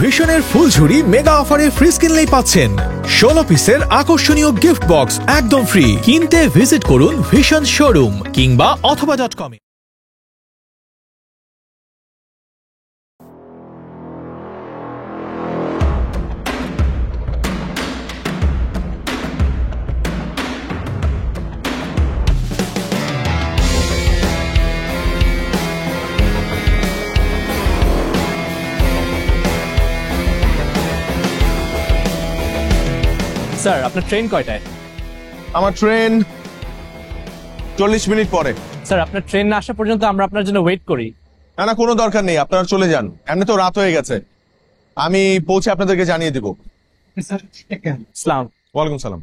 ভিশনের ফুলঝুরি mega অফারে fridge কিনলেই পাচ্ছেন 16 পিসের আকর্ষণীয় গিফট বক্স একদম ফ্রি। কিনতে ভিজিট করুন ভিশন শোরুম কিংবা অথবা.com। স্যার আপনার ট্রেন কয়টায়? আমার ট্রেন 40 মিনিট পরে। স্যার আপনার ট্রেন না আসা পর্যন্ত আমরা আপনার জন্য ওয়েট করি। না কোনো দরকার নেই, আপনারা চলে যান, এমনি তো রাত হয়ে গেছে। আমি পৌঁছে আপনাদেরকে জানিয়ে দেবো। সালাম। ওয়ালাইকুম সালাম।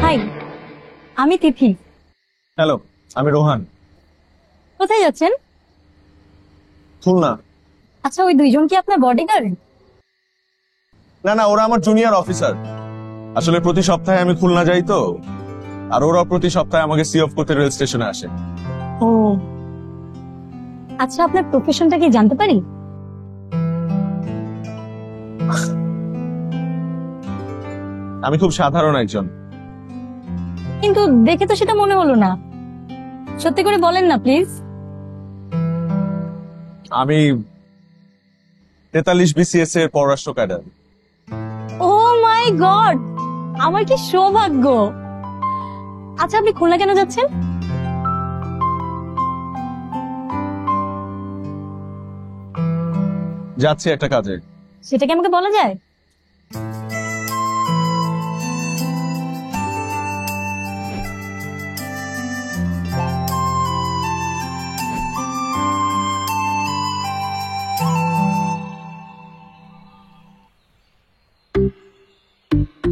হাই, আমি তিথি। হ্যালো, আমি রোহান। কোথায় যাচ্ছেন? খুলনা। আচ্ছা, ওই দুইজন কি আপনার বডিগার্ড? না, ওরা আমার জুনিয়র অফিসার। আসলে প্রতি সপ্তাহে আমি খুলনা যাই তো, আর ওরা প্রতি সপ্তাহে আমাকে সি অফ করতে রেল স্টেশনে আসে। ও আচ্ছা, আপনার প্রফেশনটা কি জানতে পারি? আমি খুব সাধারণ একজন। কিন্তু দেখে তো সেটা মনে হলো না। সত্যি করে বলেন না প্লিজ। আমি 43 BCS এর পররাষ্ট্র ক্যাডার। ও মাই গড, আমার কি সৌভাগ্য। আচ্ছা, আপনি খুলনা কেন যাচ্ছেন? যাচ্ছি একটা কাজে। সেটা কি আমাকে বলা যায়?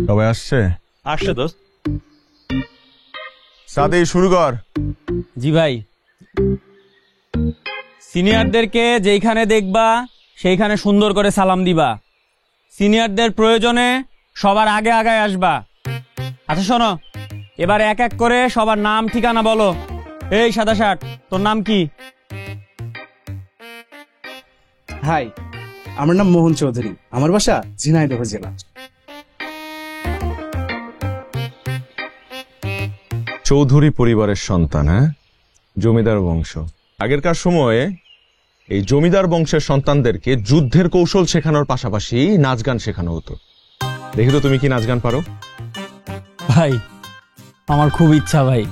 সবাই আসছে? আসছে দোস্ত। সাদে শুরু কর। জি ভাই। সিনিয়রদেরকে যেইখানে দেখবা সেইখানে সুন্দর করে সালাম দিবা। সিনিয়রদের প্রয়োজনে সবার আগে আগায় আসবা। আচ্ছা শোনো, এবার এক এক করে সবার নাম ঠিকানা বলো। এই সাদা শার্ট, তোর নাম কি? হাই, আমার নাম মোহন চৌধুরী। আমার বাসা ঝিনাইদহ জেলা। চৌধুরী পরিবারের সন্তান, হ্যাঁ? জমিদার বংশ। আগেরকার সময়ে এই জমিদার বংশের সন্তানদেরকে যুদ্ধের কৌশল শেখানোর পাশাপাশি নাচ গান শেখানো হতো। দেখি তো তুমি কি নাচ গান পারো? ভাই আমার খুব ইচ্ছা ভাই,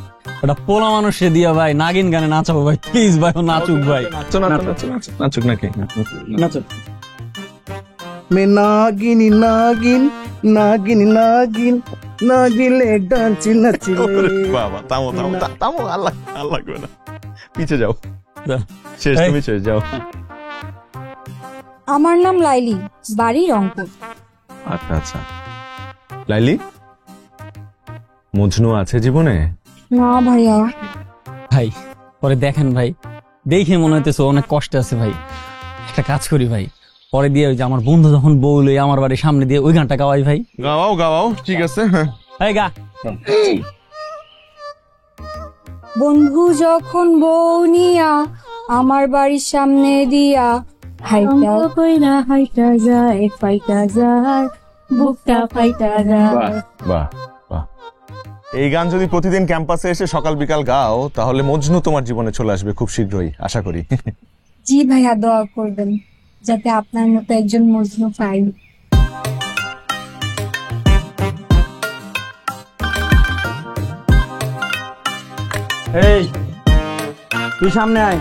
ওটা পোলা মানুষে দিয়া ভাই নাগিন গানে নাচাবো ভাই। প্লিজ ভাই, ও নাচুক ভাই। নাচুক নাকি? মে নাগিনী নাগিন নাগিন নাগিন নাগিলে ডান্সি নাচিলে। বাবা থামো থামো থামো, আল্লাহ আল্লাহ করে না, পিছে যাও। শেষ, তুমি শেষ যাও। আমার নাম লাইলি, বাড়ি রংপুর। আচ্ছা লাইলি, মজনু আছে জীবনে? না ভাইয়া। ভাই পরে দেখেন ভাই, দেখে মনে হইতেছে অনেক কষ্টে আছে ভাই। একটা কাজ করি ভাই, পরে দিয়ে ওই যে আমার বন্ধু যখন বউ লই আমার বাড়ির সামনে দিয়ে ওই গানটা গাওয়াই ভাই। গাওয়াও, ঠিক আছে। এই গা। বন্ধু যখন বউ নিয়া আমার বাড়ির সামনে দিয়া হাইটা কইরা হাইটা যায়, ফাইটা যায়, বুকটা ফাইটা যায়। বাহ, এই গান যদি প্রতিদিন ক্যাম্পাসে এসে সকাল বিকাল গাও তাহলে মজনু তোমার জীবনে চলে আসবে খুব শীঘ্রই, আশা করি। জি ভাইয়া, দোয়া করবেন যাতে আপনার মতো একজন মজনু পাই। এই তুই সামনে আয়।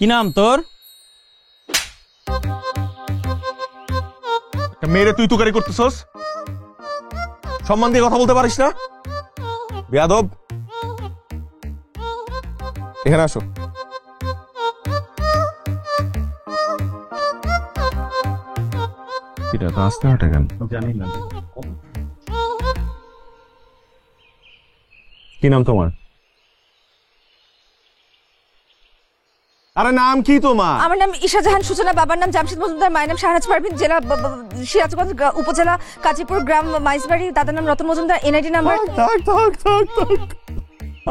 কি নাম তোর? মেয়েরে তুই তুকারি করতেছস? সম্মান দিয়ে কথা বলতে পারিস না? বেয়াদব, এখানে আসো। এটা তো আসতে হাঁটে কেন? জানি না। কি নাম তোমার? আরে নাম কি তোমার? আমার নাম ঈশা জাহান সূচনা, বাবার নাম জামশেদ মজুমদার, মায়ের নাম শাহনাজ পারভিন, জেলা সিরাজগঞ্জ, উপজেলা কাজীপুর, গ্রাম মাইজবাড়ি, দাদার নাম রতন মজুমদার, এনআইডি নাম্বার। থাক থাক থাক থাক,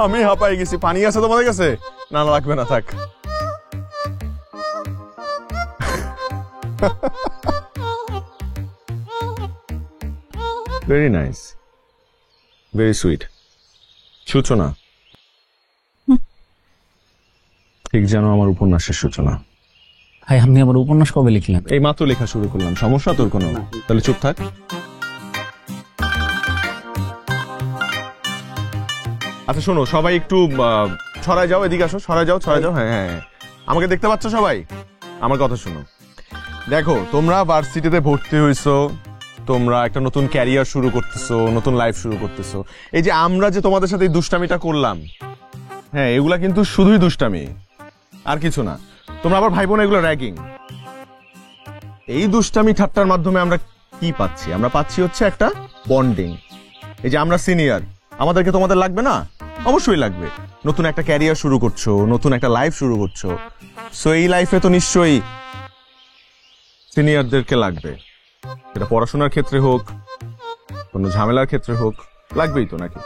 আমি হাঁপাই গেছি। পানি আছে তোমাদের কাছে? না না, লাগবে না, থাক। Very nice, very sweet. সূচনা ঠিক যেন আমার উপন্যাসের সূচনা। ভাই আপনি আমার উপন্যাস কবে লিখলেন? এই মাত্র লেখা শুরু করলাম। সমস্যা তোর কোনো? তাহলে চুপ থাক। আচ্ছা শোনো, সবাই একটু ছড়ায় যাও, এদিকে আসো, ছড়ায় যাও, ছড়ায় যাও। হ্যাঁ হ্যাঁ, আমাকে দেখতে পাচ্ছ সবাই? আমার কথা শোনো। দেখো, তোমরা ভার্সিটিতে ভর্তি হইছো, তোমরা একটা নতুন ক্যারিয়ার শুরু করতেছো, নতুন লাইফ শুরু করতেছো। এই যে আমরা যে তোমাদের সাথে এই দুষ্টামিটা করলাম, হ্যাঁ, এগুলা কিন্তু শুধুই দুষ্টামি, আর কিছু না। তোমরা আবার ভাইবো না এগুলো র্যাগিং। এই দুষ্টামি ঠাট্টার মাধ্যমে আমরা কি পাচ্ছি? আমরা পাচ্ছি হচ্ছে একটা বন্ডিং। এই যে আমরা সিনিয়র, আমাদেরকে তোমাদের লাগবে না? অবশ্যই লাগবে। নতুন একটা ক্যারিয়ার শুরু করছো, নতুন একটা লাইফ শুরু করছো, সো এই লাইফে তো নিশ্চয়ই সিনিয়রদেরকে লাগবে। এটা পড়াশোনার ক্ষেত্রে হোক, কোনো ঝামেলার ক্ষেত্রে হোক, লাগবেই তো নাকি?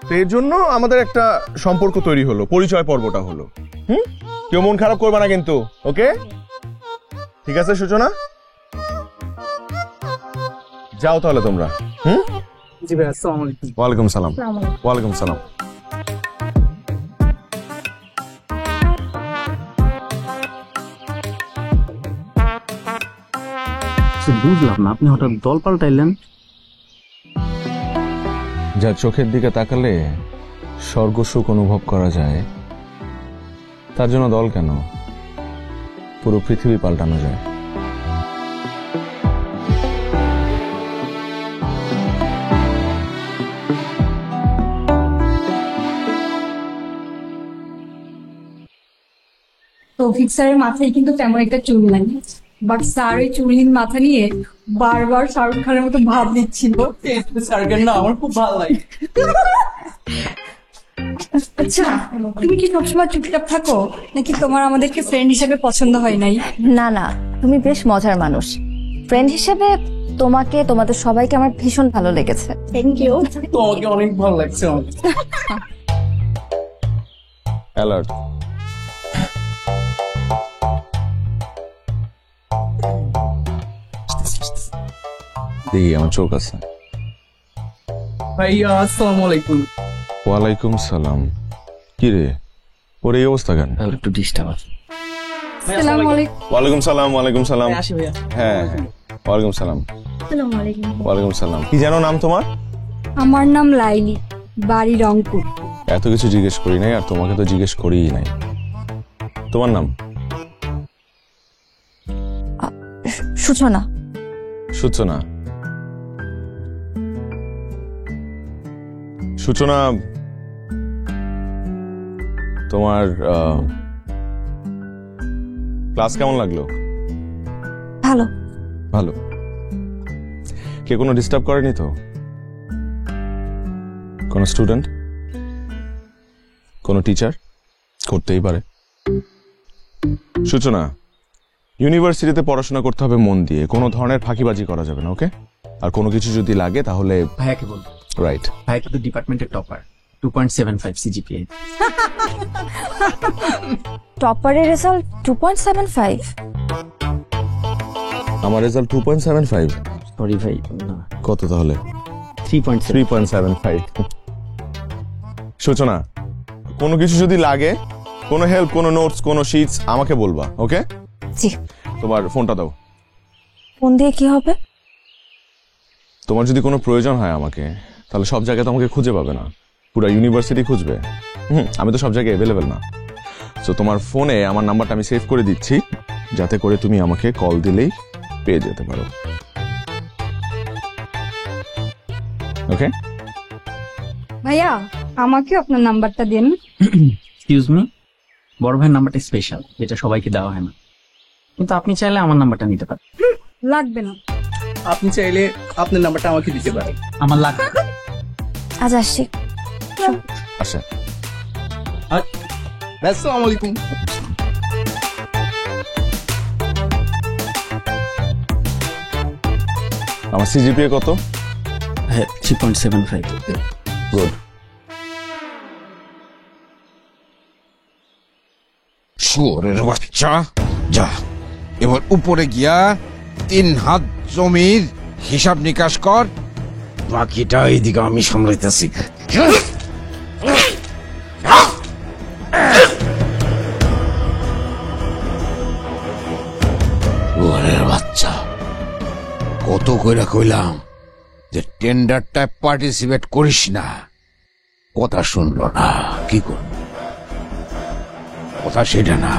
তো এর জন্য আমাদের একটা সম্পর্ক তৈরি হলো, পরিচয় পর্বটা হলো। কেউ মন খারাপ করবে না কিন্তু, ওকে? ঠিক আছে সূচনা, যাও তাহলে তোমরা। জি ভাই, আসসালামু আলাইকুম। ওয়ালাইকুম সালাম। ওয়ালাইকুম সালাম। বুঝলাম না, আপনি হঠাৎ দল পাল্টাইলেন। যার চোখের দিকে তাকালে স্বর্গসুখ অনুভব করা যায়, তার জন্য দল কেন, পুরো পৃথিবী পাল্টানো যায়। তৌফিক স্যারের মাথায় কিন্তু তেমন একটা চুল নাই, বাট স্যার ওই চুলহীন মাথা নিয়ে বারবার শাহরুখ খানের মতো ভাব দিচ্ছিল। স্যারকের না আমার খুব ভালো লাগে। আচ্ছা, তুমি কি সবসময় চুপচাপ থাকো, নাকি তোমার আমাদেরকে ফ্রেন্ড হিসেবে পছন্দ হয় নাই? না না, তুমি বেশ মজার মানুষ। ফ্রেন্ড হিসেবে তোমাকে, তোমাদের সবাইকে আমার ভীষণ ভালো লেগেছে। Thank you. তোমাকে অনেক ভালো লাগছে আমার। অ্যালার্ট। দেখি আমার চোখ আছে। ভাইয়া আসসালামু আলাইকুম। ওয়ালাইকুম সালাম। কি রে, ওর এই অবস্থা কেন? একটু ডিস্টার্ব আছে। আসসালামু আলাইকুম। ওয়ালাইকুম সালাম। ওয়ালাইকুম সালাম। আসি ভাইয়া। হ্যাঁ হ্যাঁ, ওয়ালাইকুম সালাম। আসসালামু আলাইকুম। ওয়ালাইকুম সালাম। কি যেন নাম তোমার? আমার নাম লাইলি, বাড়ি রংপুর। এত কিছু জিজ্ঞেস করি নাই, আর তোমাকে তো জিজ্ঞেস করিই নাই। তোমার নাম? সূচনা। সূচনা। সূচনা, তোমার ক্লাস কেমন লাগলো? ভালো। ভালো। কে কোনো ডিস্টার্ব করেনি তো? কোন স্টুডেন্ট, কোন টিচার? করতেই পারে। সূচনা, ইউনিভার্সিটিতে পড়াশোনা করতে হবে মন দিয়ে, কোনো ধরনের ফাঁকিবাজি করা যাবে না, ওকে? আর কোনো কিছু যদি লাগে তাহলে ভাইয়াকে বলবো। রাইট। ভাইয়া কিন্তু ডিপার্টমেন্টের টপার, 2.75 সিজিপিএ। টপারের রেজাল্ট 2.75। আমার রেজাল্ট 2.75। সরি ভাই, কত তাহলে? 3.75। সূচনা, কোনো কিছু যদি লাগে, কোনো হেল্প, কোনো নোটস, কোনো শিটস, আমাকে বলবা, ওকে? জি। তোমার ফোনটা দাও। ফোন দিয়ে কি হবে? তোমার যদি কোনো প্রয়োজন হয় আমাকে, তাহলে সব জায়গায় তো আমাকে খুঁজে পাবে না, পুরো ইউনিভার্সিটি খুঁজবে। আমি তো সব জায়গায় অ্যাভেলেবেল না। তো তোমার ফোনে আমার নাম্বারটা আমি সেভ করে দিচ্ছি, যাতে করে তুমি আমাকে কল দিলেই পেয়ে যেতে পারো। ওকে? ভাইয়া আমাকে আপনার নাম্বারটা দিন। এক্সকিউজ মি, বড় ভাইয়ের নাম্বারটা স্পেশাল, যেটা সবাইকে দেওয়া হয় না, কিন্তু আপনি চাইলে আমার নাম্বারটা নিতে পারেন। লাগবে না। আপনি চাইলে আপনার নাম্বারটা আমাকে দিতে পারেন। আমার লাগবে। আজ আসছি। আচ্ছা, আসসালামু আলাইকুম। আমার সিজিপিএ কত? হ্যাঁ, 3.75। গুড। শুয়োরের বাচ্চা, যা এবার উপরে গিয়া 3 হাত জমির হিসাব নিকাশ কর, বাকিটা এইদিকে আমি সামলাইতেছি। শুয়োরের বাচ্চা, কত কইরা কইলাম যে টেন্ডারটায় পার্টিসিপেট করিস না, কথা শুনলো না, কি করব? কথা সেটা না,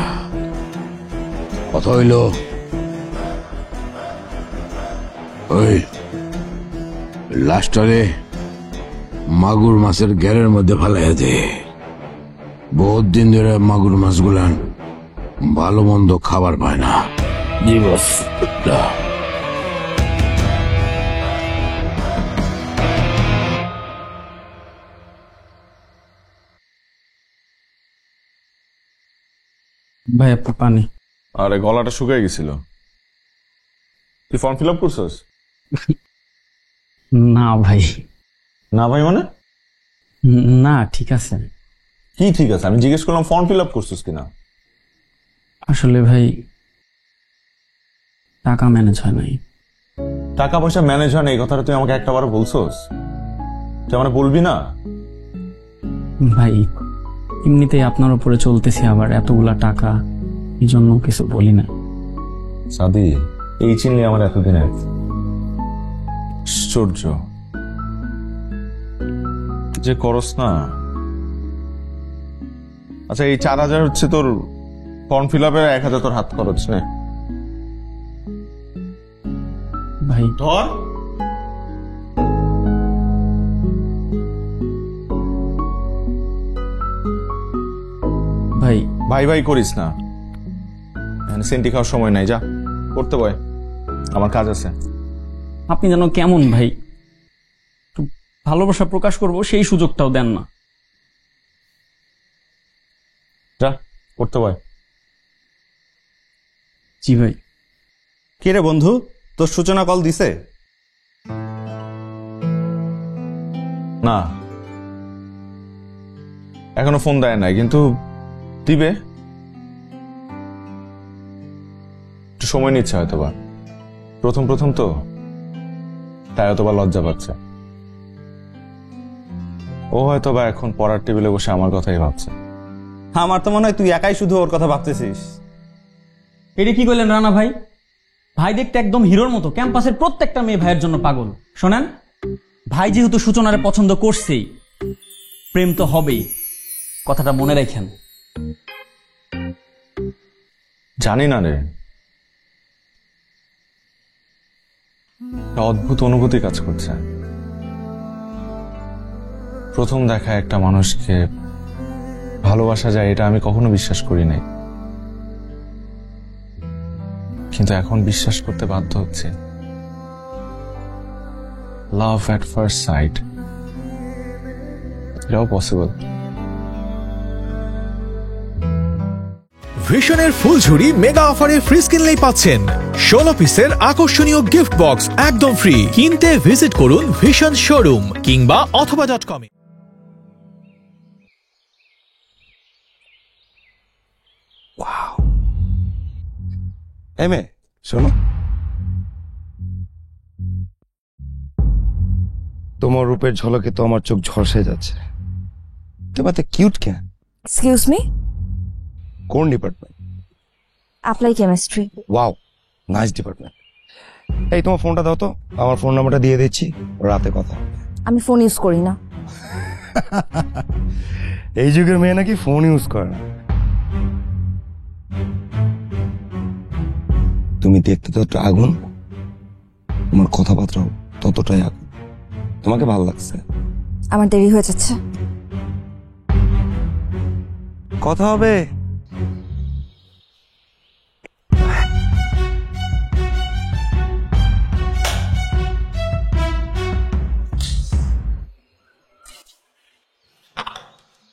কথা হইল ওই লাস্টারে মাগুর মাছের ঘেরের মধ্যে ফালাইয়া দে। বহুত দিন ধরে মাগুর মাছগুলান ভালো মন্দ খাবার পায় না। দিবস ভাই আপনার পানি। আরে গলাটা শুকিয়ে গেছিল। তুই ফর্ম ফিল আপ করছিস? না ভাই। না ভাই মানে? না, ঠিক আছে। কি ঠিক আছে? আমি জিজ্ঞেস করলাম ফর্ম ফিল আপ করছিস কিনা। আসলে ভাই টাকা ম্যানেজ হয় নাই। টাকা পয়সা ম্যানেজ হয় না এই কথাটা তুই আমাকে একটাবারও বলছিস? তুই আমার বলবি না? ভাই এমনিতেই আপনার উপরে চলতেছি, আবার এতগুলা টাকা, এই জন্য কিছু বলি না। সাদি, এই চিনলে আমার এতদিন আশ্চর্য যে করস না। আচ্ছা, এই 4000 হচ্ছে তোর ফর্ম ফিল আপের, 1000 তোর হাত খরচ নে। ভাই ধর। ভাই ভাই ভাই করিস না, এখানে সেন্টি খাওয়ার সময় নাই, যা করতে বয়, আমার কাজ আছে। আপনি যেন কেমন ভাই, একটু ভালোবাসা প্রকাশ করব সেই সুযোগটাও দেন না। যা করতে বয়। জি ভাই। কে রে বন্ধু, তোর সূচনা কল দিছে? না, এখনো ফোন দেয় নাই, কিন্তু দিবে, একটু সময় নিচ্ছে হয়তোবা, প্রথম প্রথম তো, তাই হয়তোবা লজ্জা পাচ্ছে। ও হয়তোবা এখন পড়ার টেবিলে বসে আমার কথাই ভাবছে। আমার তো মনে হয় তুই একাই শুধু ওর কথা ভাবতেছিস। এটা কি করলেন রানা ভাই? ভাই দেখতে একদম হিরোর মতো, ক্যাম্পাসের প্রত্যেকটা মেয়ে ভাইয়ের জন্য পাগল। শোনেন, ভাই যেহেতু সূচনারে পছন্দ করছেই, প্রেম তো হবেই, কথাটা মনে রাখেন। জানি না রে, একটা অদ্ভুত অনুভূতি কাজ করছে। প্রথম দেখা একটা মানুষকে ভালোবাসা যায়, এটা আমি কখনো বিশ্বাস করি নাই, কিন্তু এখন বিশ্বাস করতে বাধ্য হচ্ছে। লাভ এট ফার্স্ট সাইট, এটাও পসিবল। ভিশনের ফুলঝুরি মেগা অফারে ফ্রি কিনলেই পাচ্ছেন 16 পিসের আকর্ষণীয় গিফট বক্স একদম ফ্রি। কিনতে ভিজিট করুন ভিশন শোরুম কিংবা অথবা.com-এ। এমে শোনো, তোমার রূপের ঝলকে তো আমার চোখ ঝলসে যাচ্ছে। তোমার তো কিউট কেন? এক্সকিউজ মি, কোন department? Apply chemistry. Wow, nice department. এই তোমার ফোনটা দাও তো, আমার ফোন নাম্বারটা দিয়ে দিচ্ছি, রাতে কথা। আমি ফোন ইউজ করি না। এই যুগের মেয়ে নাকি ফোন ইউজ করে না? তুমি দেখতে ততটা আগুন, তোমার কথাবার্তাও ততটাই আগুন। তোমাকে ভালো লাগছে? আমার দেরি হয়ে যাচ্ছে। কথা হবে।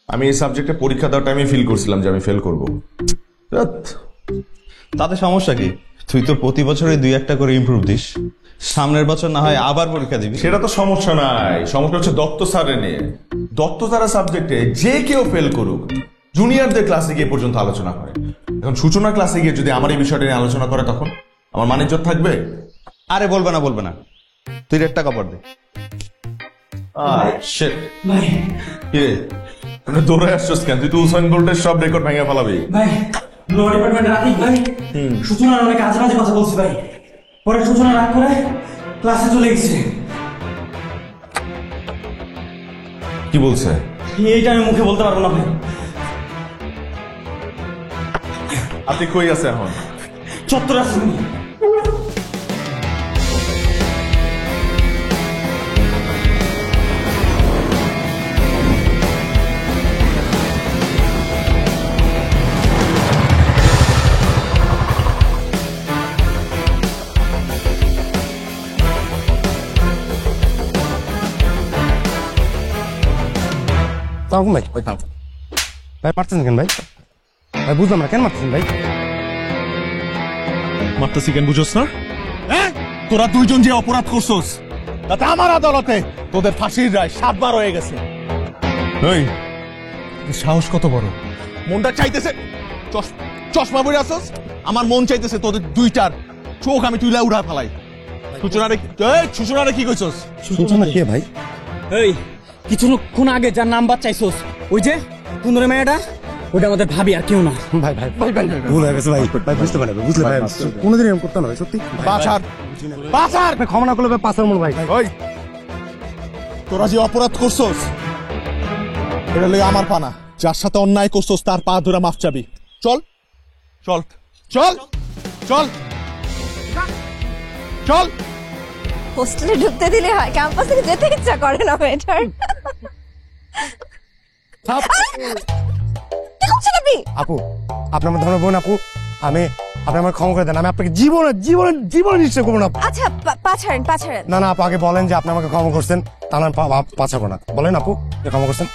আমি এই সাবজেক্টে পরীক্ষা দেওয়ার টাইমে ফিল করছিলাম যে আমি ফেল করব। তাতে সমস্যা কি? তুই তো প্রতি বছরই 2-1টা করে ইমপ্রুভ দিস, সামনের বছর না হয় আবার পরীক্ষা দিবি। সেটা তো সমস্যা নাই, সমস্যা হচ্ছে দত্ত স্যারের নিয়ে। দত্ত স্যারের সাবজেক্টে যে কেউ ফেল করুক, জুনিয়রদের ক্লাসে গিয়ে পর্যন্ত আলোচনা করে। এখন সূচনা ক্লাসে গিয়ে যদি আমার এই বিষয়টা নিয়ে আলোচনা করে, তখন আমার মানিজ্যত থাকবে? আরে বলবে না, তুই 1 টাকা পর দে। শিট কি রে, তুমি দৌড়ে আসছিস কেন? তুই তো উসাইন বোল্টের সব রেকর্ড ভেঙে ফেলাবি। ভাই ল ডিপার্টমেন্টের আতিক ভাই সূচনার অনেক আজে বাজে কথা বলছি ভাই। পরে সূচনা রাগ করে ক্লাসে চলে গেছে। কি বলছে? এইটা আমি মুখে বলতে পারবো না ভাই। আপনি কই আছে এখন? চত্বর আছে। ভাই ভাই মারতেছেন কেন ভাই? ভাই বুঝলাম না, কেন মারতেছেন ভাই? মারতেছি কেন বুঝোস না? তোরা দুইজন যে অপরাধ করছস, তাতে আমার আদালতে তোদের ফাঁসির রায় 7 বার হয়ে গেছে। এই সাহস কত বড়! মনটা চাইতেছে, চশমা পরে আসছস, আমার মন চাইতেছে তোদের দুইটার চোখ আমি তুইলা উড়া ফেলাই। সূচনারে কি কইছস? সূচনা কে ভাই? এই কিছুক্ষণ আগে যার নাম্বার চাইছস, ওই যে কুন্দরে মেয়েটা, ওটা আমাদের ভাবি, আর কেউ না। ভাই ভাই ভাই ভাই ভুল হয়ে গেছে ভাই। ভাই বুঝতে পারে, বুঝলে ভাই কোনোদিন এরকম করতে না ভাই, সত্যি। বাছার ক্ষমা না করলে পাঁচের মন ভাই। ওই তোরা যে অপরাধ করছস, এটা লই আমার পানা। যার সাথে অন্যায় করছস তার পা ধরে মাফ চাবি। চল চল চল চল চল। হোস্টেলে ঢুকতে দিলে হয়, ক্যাম্পাসে যেতে ইচ্ছা করে না মেয়েটার। কি করছেন আপনি? আপু, আপনার আমার ধর্মের বোন আপু, আপনি আমার ক্ষমা করে দেন। আমি আপনাকে জীবনে জীবনে জীবনে নিশ্চয় করবো না। আচ্ছা পা ছাড়েন। না না আপু, আগে বলেন যে আপনি আমাকে ক্ষমা করছেন, তা না পা ছাড়বো না। বলেন আপু যে ক্ষমা করছেন,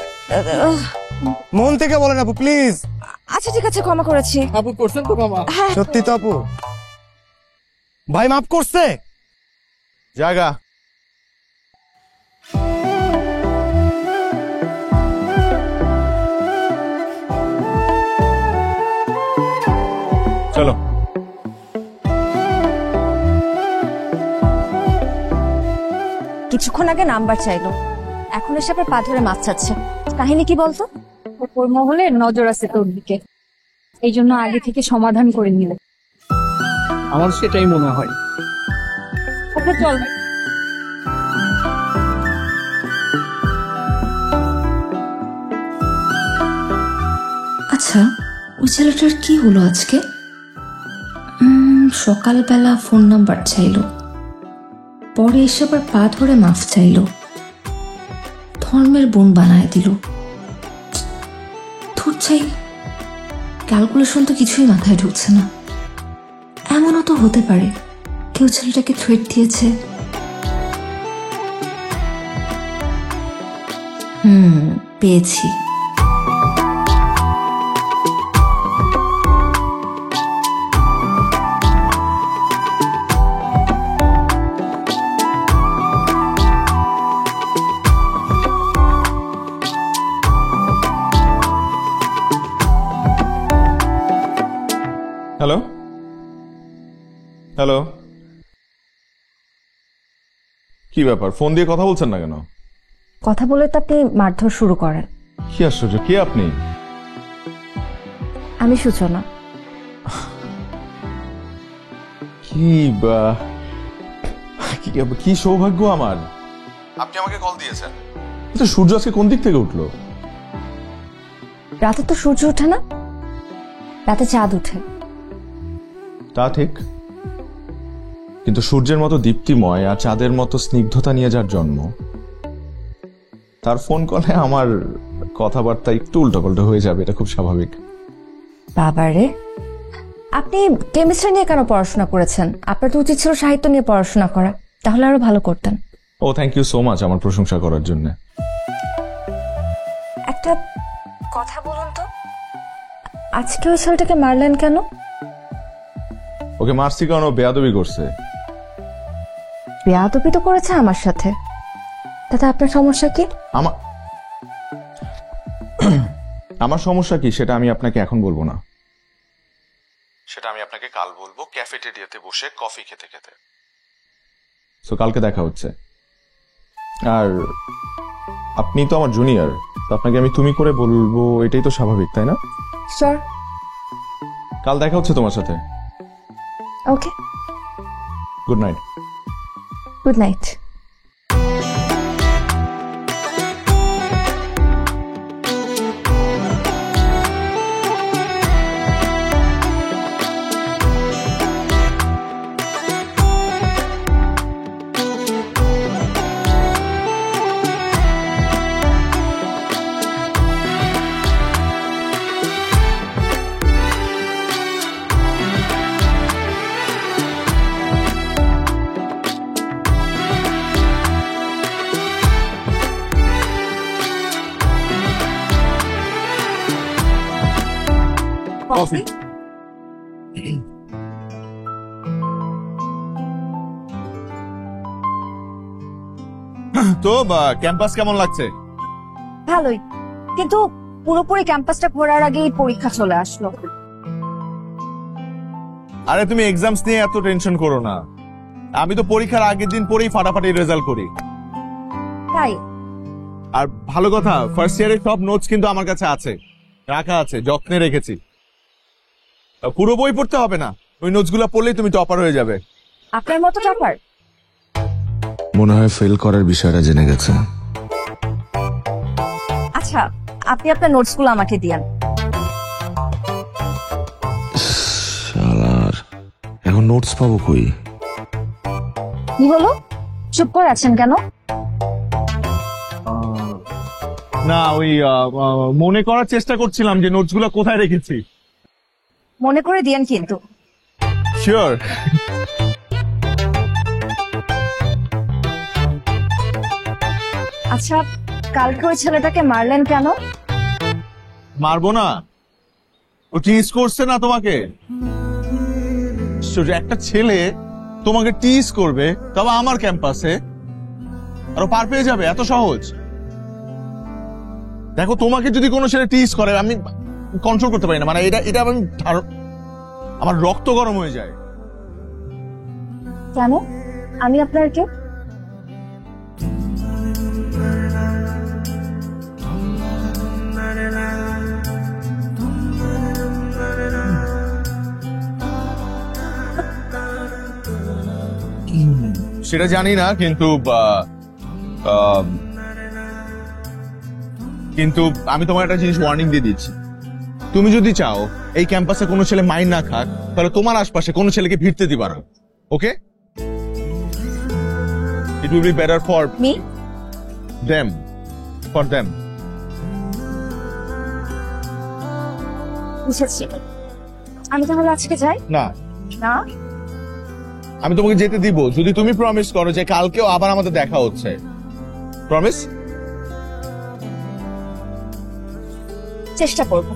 মন থেকে বলেন আপু প্লিজ। আচ্ছা ঠিক আছে, ক্ষমা করেছি। আপু করছেন তো ক্ষমা? সত্যি তো আপু? ভাই মাফ করছে? জায়গা চলো। কিছুক্ষণ আগে নাম্বার চাইলো, এখন এসে আবার পা ধরে মাছ চাচ্ছে। কাহিনী কি বলতো? ওর মহলে নজর আছে তোর দিকে, এই জন্য আগে থেকে সমাধান করে নিল। আমার সেটাই মনে হয়। ওকে চল। আচ্ছা, ওই ছেলেটার কি হলো আজকে? সকালবেলা ফোন নাম্বার চাইলো, পরে এসে আবার পা ধরে মাফ চাইলো, ধর্মের বোন বানায় দিল। ধুর চাই, ক্যালকুলেশন তো কিছুই মাথায় ঢুকছে না। এমনও তো হতে পারে কেউ ছেলেটাকে থ্রেট দিয়েছে। পেয়েছি। হ্যালো হ্যালো, কি ব্যাপার? ফোন দিয়ে কথা বলছেন না কেন? কথা বলে তো আপনি মারধর শুরু করেন। কি আশ্চর্য, কে আপনি? আমি সূচনা। কি সৌভাগ্য আমার, আপনি আমাকে কল দিয়েছেন। আচ্ছা, সূর্য আজকে কোন দিক থেকে উঠলো? রাতে তো সূর্য ওঠে না, রাতে চাঁদ ওঠে। তা ঠিক, কিন্তু সূর্যের মতো দীপ্তিময় আর চাঁদের মতো স্নিগ্ধতা নিয়ে যার জন্ম, তার ফোন কলে আমার কথাবার্তা একটু উল্টোপাল্টা হয়ে যাবে, এটা খুব স্বাভাবিক। বাবারে, আপনি কেমিস্ট্রি নিয়ে কেন পড়াশোনা করেছেন? আপনার তো উচিত ছিল সাহিত্য নিয়ে পড়াশোনা করা, তাহলে আরো ভালো করতেন। ও থ্যাংক ইউ সো মাচ আমার প্রশংসা করার জন্য। একটা কথা বলুন তো, আজকে ওই ছেলেটাকে মারলেন কেন? ওকে মারছি কারণ ও বেয়াদবি করছে। বেয়াদবি তো করেছে আমার সাথে, তাতে আপনার সমস্যা কি? আমার সমস্যা কি সেটা আমি আপনাকে এখন বলবো না, সেটা আমি আপনাকে কাল বলবো ক্যাফেটেরিয়াতে বসে কফি খেতে খেতে। সো কালকে দেখা হচ্ছে। আর আপনি তো আমার জুনিয়র, তো আপনাকে আমি তুমি করে বলবো, এটাই তো স্বাভাবিক, তাই না? স্যার, কাল দেখা হচ্ছে তোমার সাথে। Okay, good night. Good night. Coffee. তো ক্যাম্পাস কেমন লাগছে? ভালোই, কিন্তু পুরোপুরি ক্যাম্পাসটা ঘোরার আগেই পরীক্ষা চলে আসলো। আরে তুমি এক্সামস নিয়ে এত টেনশন করো না, আমি তো পরীক্ষার আগের দিন পরেই ফাটাফাটি রেজাল্ট করি। তাই? আর ভালো কথা, ফার্স্ট ইয়ারের সব নোটস কিন্তু আমার কাছে আছে, রাখা আছে, যত্নে রেখেছি। পুরো বই পড়তে হবে না, ওই নোটসগুলো পড়লেই তুমি টপার হয়ে যাবে। আপনার মতো টপার? মনে হয় ফেল করার বিষয়টা জেনে গেছে। আচ্ছা, আপনি আপনার নোটসগুলো আমাকে দিয়েন। শালার, এখন নোটস পাবো কই? কি হলো, চুপ করে আছেন কেন? না, ওই মনে করার চেষ্টা করছিলাম যে নোটসগুলো কোথায় রেখেছি। মনে করে দিয়েন কিন্তু। শিওর। আচ্ছা, কালকে ওই ছেলেটাকে মারলেন কেন? মারবো না, ও টিজ করছে না তোমাকে। একটা ছেলে তোমাকে টিজ করবে, তবে আমার ক্যাম্পাসে, আর ও পার পেয়ে যাবে, এত সহজ? দেখো, তোমাকে যদি কোনো ছেলে টিজ করে আমি কন্ট্রোল করতে পারি না, মানে এটা আমি আমার রক্ত গরম হয়ে যায়। কেন? আমি আপনার কে? সেটা জানি না, কিন্তু আমি তোমার একটা জিনিস ওয়ার্নিং দিয়ে দিচ্ছি। তুমি যদি চাও এই ক্যাম্পাসে কোনো ছেলে মাইন্ড না খাক, তাহলে তোমার আশপাশে কোনো ছেলেকে ভিড়তে দিবা না, okay? It will be better for me, them, for them. বুঝেছি। আমি তাহলে আজকে যাই? না না, আমি তোমাকে যেতে দিব যদি তুমি প্রমিস করো যে কালকেও আবার আমাদের দেখা হচ্ছে। প্রমিস? চেষ্টা করবো।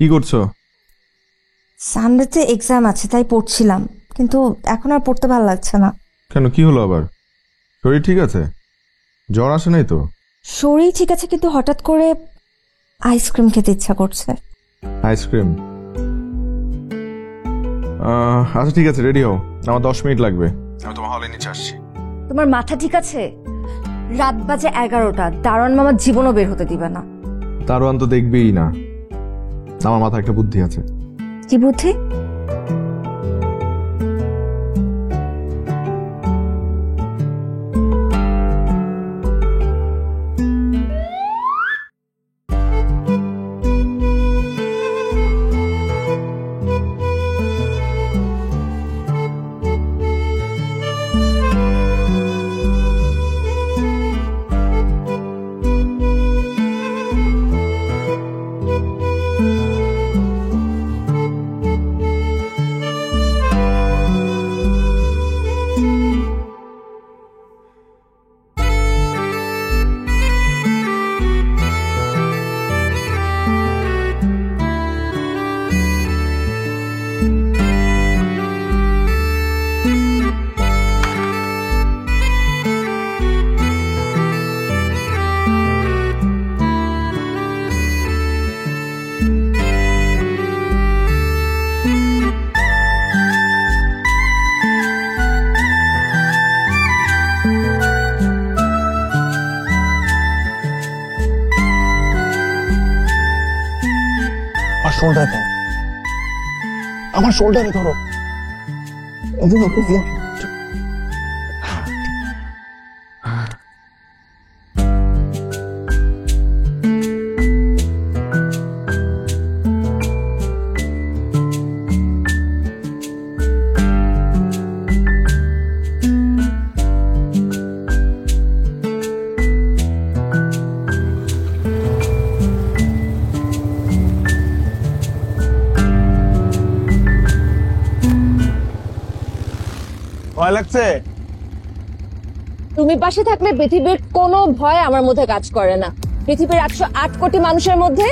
কি করছো? সানডেতে এক্সাম আছে তাই পড়ছিলাম, কিন্তু এখন আর পড়তে ভালো লাগছে না। কেন, কি হলো আবার? শরীর ঠিক আছে? জ্বর আসে নাই তো? শরীর ঠিক আছে, কিন্তু হঠাৎ করে আইসক্রিম খেতে ইচ্ছা করছে। আইসক্রিম? আচ্ছা ঠিক আছে, রেডি হও, আমার 10 মিনিট লাগবে, আমি তোমার হলে নিচে আসছি। তোমার মাথা ঠিক আছে? রাত বাজে 11টা, দারোয়ান মামা জীবনও বের হতে দিবে না। দারোয়ান তো দেখবেই না। আমার মাথায় একটা বুদ্ধি আছে। কি বুদ্ধি? আমার শোল্ডারে ধরো। ভয় লাগছে? তুমি পাশে থাকলে পৃথিবীর কোনো ভয় আমার মধ্যে কাজ করে না। পৃথিবীর 108 কোটি মানুষের মধ্যে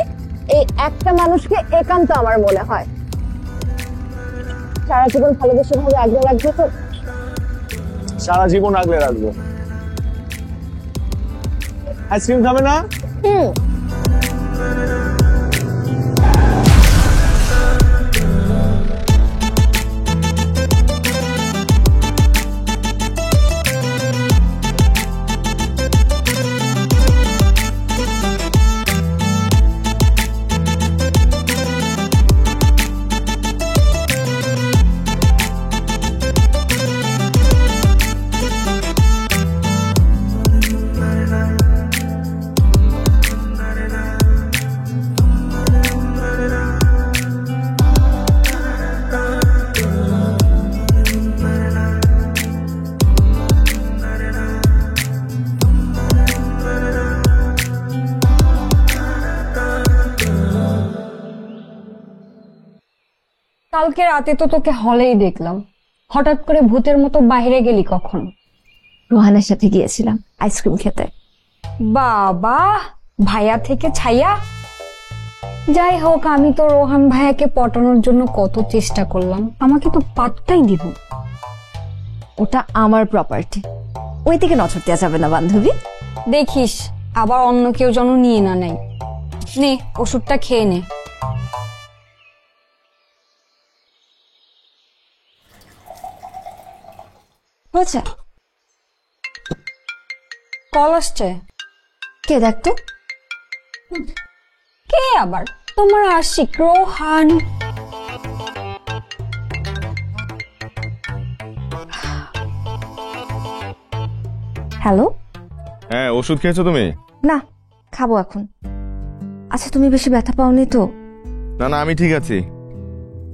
এই একটা মানুষকে একান্ত আমার মনে হয়। সারা জীবন ভালোবেসে ভাবে আগলে রাখবে তো? সারা জীবন আগলে রাখবো। আইসক্রিম খাবে না? কালকে রাতে তো তোকে হলেই দেখলাম, হঠাৎ করে ভূতের মতো বাইরে গেলি কখন? রোহানের সাথে গিয়েছিলাম আইসক্রিম খেতে। বাবা, ভাইয়া থেকে ছাইয়া। যাই হোক, আমি তো রোহান ভাইয়াকে পটানোর জন্য কত চেষ্টা করলাম, আমাকে তো পাত্তাই দিব। ওটা আমার প্রপার্টি, ওই দিকে নজর দেওয়া যাবে না বান্ধবী। দেখিস আবার অন্য কেউ যেন নিয়ে না নেয়। নে, ওষুধটা খেয়ে নে। হচ্ছে কল আসছে। কে দেখতো? কে আবার? তোমার আশিক রোহান। হ্যালো। হ্যাঁ, ওষুধ খেয়েছো তুমি? না, খাবো এখন। আচ্ছা, তুমি বেশি ব্যথা পাওনি তো? না না, আমি ঠিক আছি।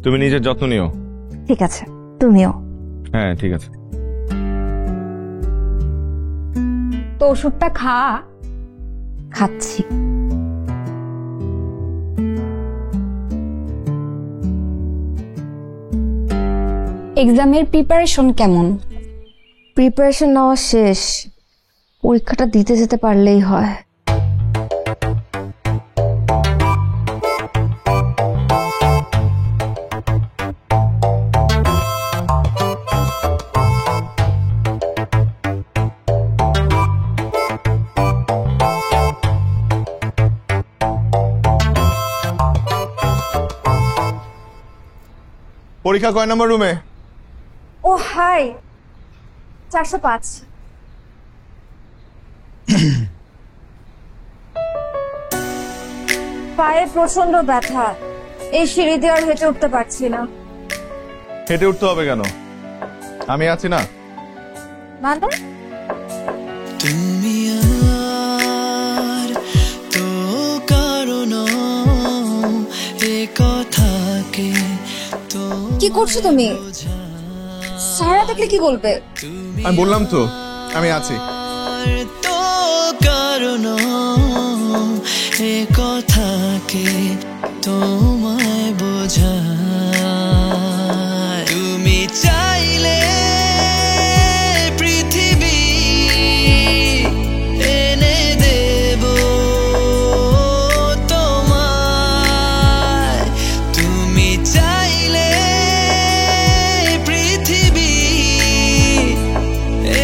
তুমি নিজের যত্ন নিও। ঠিক আছে, তুমিও। হ্যাঁ ঠিক আছে। তো ওষুধটা খা। খাচ্ছি। এক্সামের প্রিপারেশন কেমন? প্রিপারেশন নেওয়া শেষ, পরীক্ষাটা দিতে যেতে পারলেই হয়। পরীক্ষা কয় নম্বর রুমে? ও হাই, 405। পায়ে প্রচন্ড ব্যথা, এই সিঁড়ি দিয়ে আর হেঁটে উঠতে পারছি না। হেঁটে উঠতে হবে কেন? আমি আছি না। মানে? তুমি আর তো কারণ এ কথাকে তো কি করছো তুমি? সারা দেখলে কি বলবে? আমি বললাম তো আমি আছি। তো কারণ এ কথাকে তোমায় বোঝায়। তুমি চাইলে পৃথিবী এনে দেব তোমায়। তুমি চাইলে পৃথিবী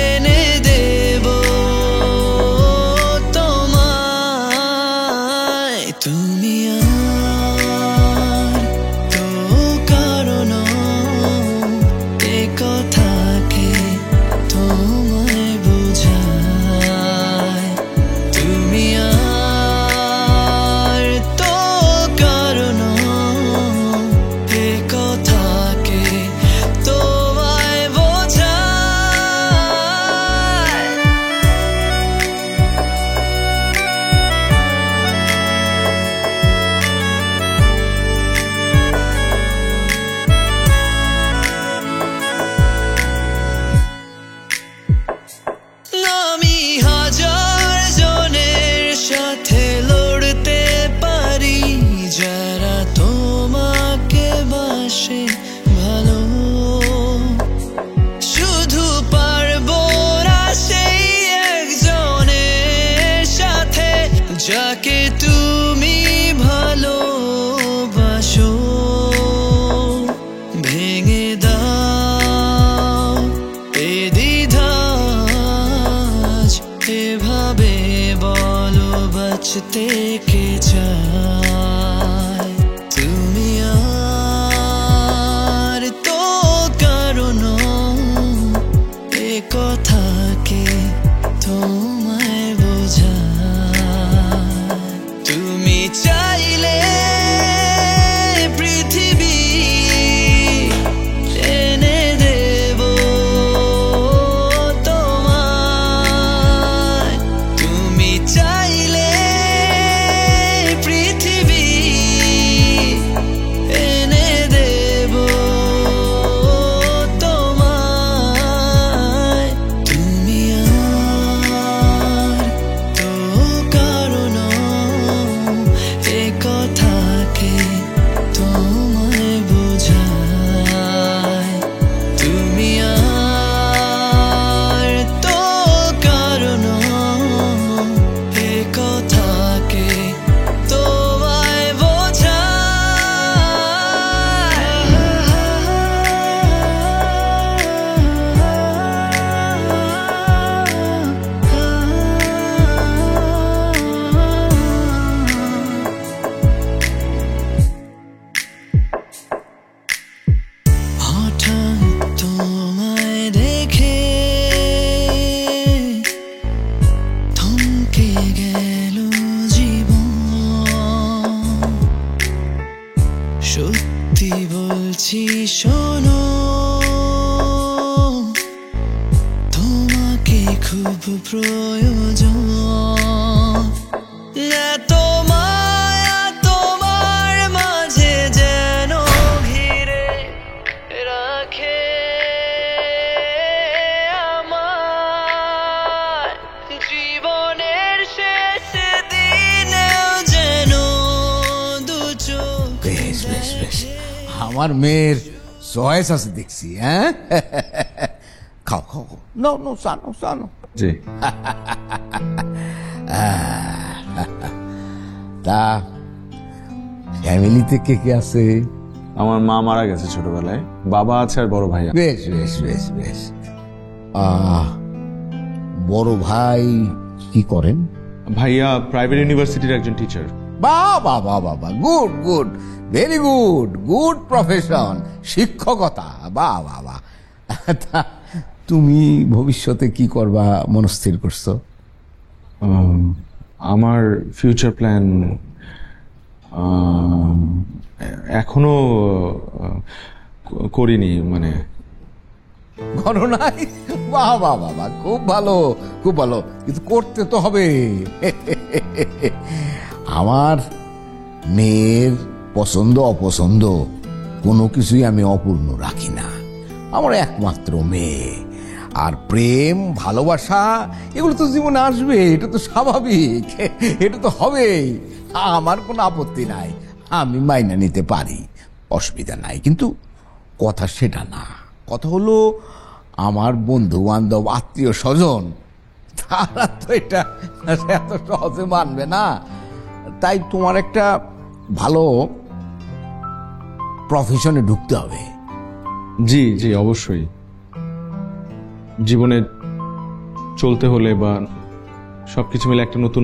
এনে দেব তোমায়। তুমি আর তো কারণ এ কথাকে তোমায় বোঝায়। তুমি আর তো কারণ এ কথাকে তোমায় বোঝায়। আমি হাজার জনের সাথে লড়তে পারি, যারা তোমাকে বাসে ভালো। শুধু পারবো না সেই একজনের সাথে, যাকে তুমি ভালোবাসো। ভেঙে দাও এ দ্বিধাজ, এভাবে বলো বাঁচতে কে চায়। তুমি আর তো কারণ এ কথাকে তোমায় বোঝায়। তুমি চাইলে পৃথিবী এনে দেব তোমায়। তুমি চাইলে পৃথিবী এনে দেব তোমায়। তুমি আর তো কারণ এ কথাকে তোমায় বোঝায়। তুমি আর তো কারণ এ কথাকে তোমায় বোঝায়। হঠাৎ তোমায় দেখে থমকে গেল জীবন। সত্যি বলছি শোনো, তোমাকে খুব প্রয়োজন। এত মায়া তোমার মাঝে যেন ঘিরে রাখে আমার। জীবনের শেষ দিনেও যেন দু চোখ বেশ বেশ বেশ, আমার মেয়ের চয়েস আছে দেখছি। হ্যাঁ, খাও খাও খাও। নো নো, সানো সানো। জি। তা ফ্যামিলিতে কে কে আছে? আমার মা মারা গেছে ছোটবেলায়, বাবা আছে আর বড় ভাই। বেশ বেশ বেশ বেশ। বড় ভাই কি করেন? ভাইয়া প্রাইভেট ইউনিভার্সিটির একজন টিচার, বাহ বাহ বাহ বাহ, good good, very good, good profession, শিক্ষকতা, বাহ বাহ বাহ। তা তুমি ভবিষ্যতে কি করবা মনস্থির করছো? আমার ফিউচার প্ল্যান এখনো করিনি, মানে করো নাই? বাহ বাহ বাহ বাহ, খুব ভালো, খুব ভালো, কিন্তু করতে তো হবে। আমার মেয়ের পছন্দ অপছন্দ কোনো কিছুই আমি অপূর্ণ রাখি না। আমার একমাত্র মেয়ে, আর প্রেম ভালোবাসা এগুলো তো জীবনে আসবে, এটা তো স্বাভাবিক, এটা তো হবেই। আমার কোনো আপত্তি নাই, আমি মাইনা নিতে পারি, অসুবিধা নাই। কিন্তু কথা সেটা না, কথা হলো আমার বন্ধু বান্ধব আত্মীয় স্বজন তারা তো এটা এত সহজে মানবে না। তাই তোমার একটা ভালো প্রফেশনে ঢুকতে হবে। জি জি, অবশ্যই। জীবনে চলতে হলে বা সবকিছু মিলে একটা নতুন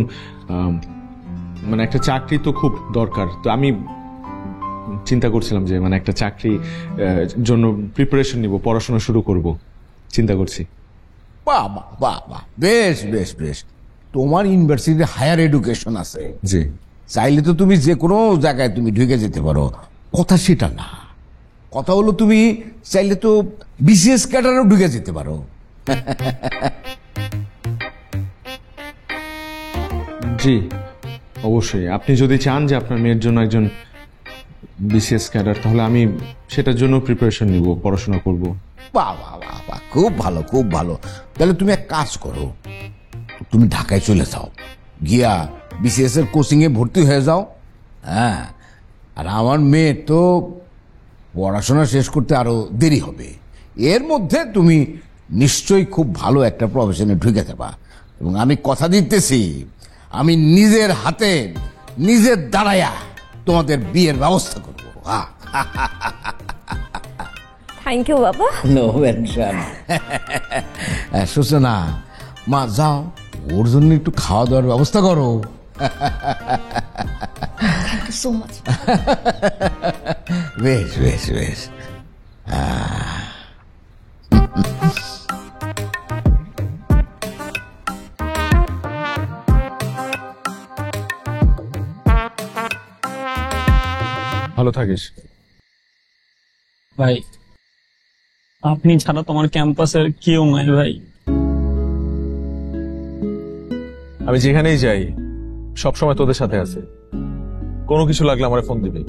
মানে একটা চাকরি তো খুব দরকার। তো আমি চিন্তা করছিলাম যে মানে একটা চাকরি জন্য প্রিপারেশন নিব, পড়াশোনা শুরু করব, চিন্তা করছি। বাহ বাহ বাহ বাহ, বেশ বেশ বেশ। তোমার ইউনিভার্সিটিতে হায়ার এডুকেশন আছে, জি, চাইলে তো তুমি যে কোনো জায়গায় তুমি ঢুকে যেতে পারো, কথা সেটা না। কথা হলো তুমি চাইলে তো বিসিএস ক্যাডারেও ঢুকে যেতে পারো। জি অবশ্যই। আপনি যদি চান যে আপনার মেয়ের জন্য একজন বিসিএস ক্যাডার, তাহলে আমি সেটার জন্য প্রিপারেশন নিব, পড়াশোনা করব। বাহ বাহ বাহ বাহ, খুব ভালো, খুব ভালো। তাহলে তুমি এক কাজ করো, তুমি ঢাকায় চলে যাও, গিয়া বিসিএস এর কোচিং এ ভর্তি হয়ে যাও। হ্যাঁ, আর আমার মেয়ে তো পড়াশোনা শেষ করতে আরো দেরি হবে, এর মধ্যে তুমি নিশ্চয়ই খুব ভালো একটা প্রফেশনে ঢুকে যাবা। এবং আমি কথা দিতেছি, আমি নিজের হাতে নিজের দাঁড়ায়া তোমাদের বিয়ের ব্যবস্থা করবো। থ্যাংক ইউ বাবা। No mention. সূচনা, মা যাও, ওর জন্য একটু খাওয়া দাওয়ার ব্যবস্থা করো। Thank you so much. বেশ বেশ বেশ। ভালো থাকিস ভাই, আপনি ছাড়া তোমার ক্যাম্পাসের কেউ নাই ভাই। আমি যেখানেই যাই সবসময় তোদের সাথে আছে, কোনো কিছু লাগলে আমার ফোন দিবি।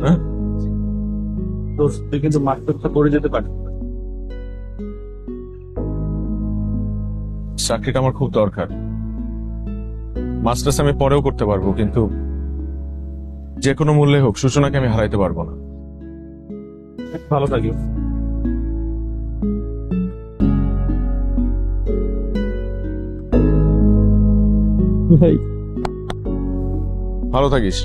হ্যাঁ, তুই কিন্তু মাস্টারটা করে যেতে পারি। চাকরিটা আমার খুব দরকার। মাস্টার্স আমি পরেও করতে পারবো, কিন্তু যে কোনো মূল্যে হোক সূচনাকে আমি হারাইতে পারবো না। ভালো থাকি ভাই। ভালো থাকিস।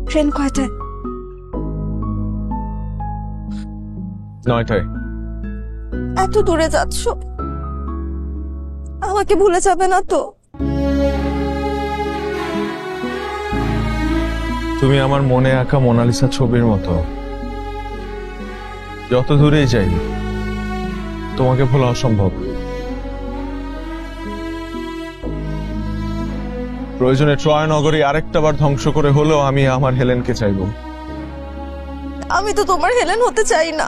ট্রেন কয়টায়? 9টায়। এত দূরে যাচ্ছ, আমাকে ভুলে যাবে না তো? তুমি আমার মনে আঁকা মোনালিসা ছবির মতো, যত দূরেই যাই তোমাকে ভোলা অসম্ভব। প্রয়োজনে ট্রয় নগরী আরেকটা বার ধ্বংস করে হলেও আমি আমার হেলেনকে চাইব। আমি তো তোমার হেলেন হতে চাই না,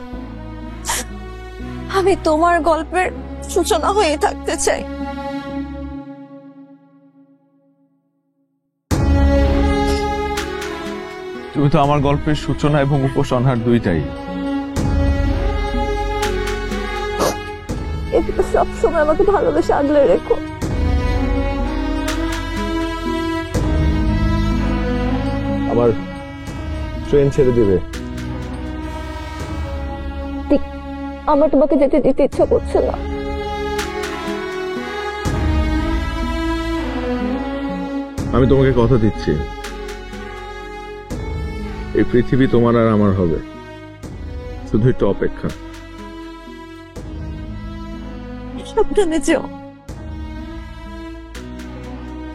আমি তোমার গল্পের সূচনা হয়ে থাকতে চাই। তুমি তো আমার গল্পের সূচনা এবং উপসংহার দুইটাই। একটু সবসময় আমাকে ভালোবেসে আগলে রেখো। আমার ট্রেন ছেড়ে দিবে। আমার তোমাকে যেতে দিতে ইচ্ছা করছে না। আমি তোমাকে কথা দিচ্ছি, এই পৃথিবী তোমার আর আমার হবে, শুধু একটু অপেক্ষা। সাবধানে যেও।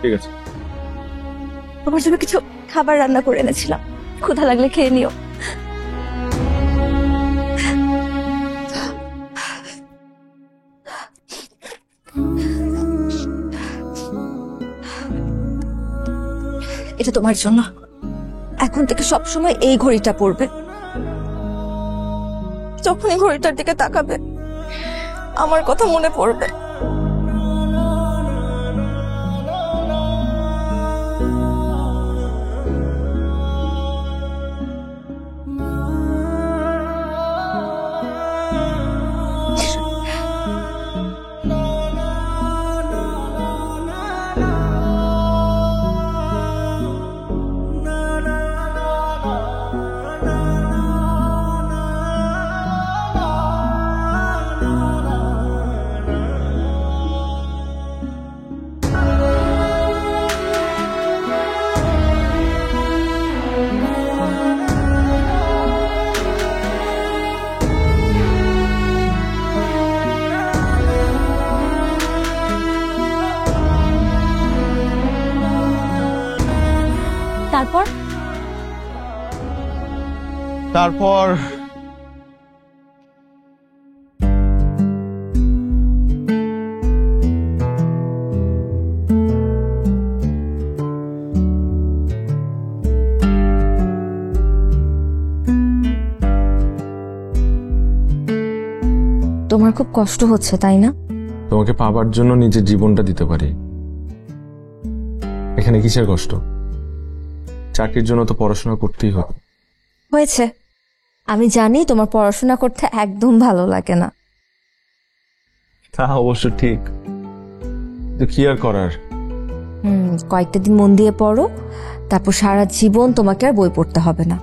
ঠিক আছে। তোমার জন্য কিছু খাবার রান্না করে এনেছিলাম, ক্ষুধা লাগলে খেয়ে নিও। এটা তোমার জন্য। এখন থেকে সবসময় এই ঘড়িটা পরবে। যখনই ঘড়িটার দিকে তাকাবে আমার কথা মনে পড়বে। তারপর তারপর তোমার খুব কষ্ট হচ্ছে তাই না? তোমাকে পাবার জন্য নিজের জীবনটা দিতে পারি, এখানে কিসের কষ্ট? চাকরির জন্য তো পড়াশোনা করতেই হবে। হয়েছে, আমি জানি তোমার পড়াশোনা করতে একদম ভালো লাগে না। তা অবশ্য ঠিক, তো কি আর করার। কয়েকটা দিন মন দিয়ে পড়ো, তারপর সারা জীবন তোমাকে আর বই পড়তে হবে না।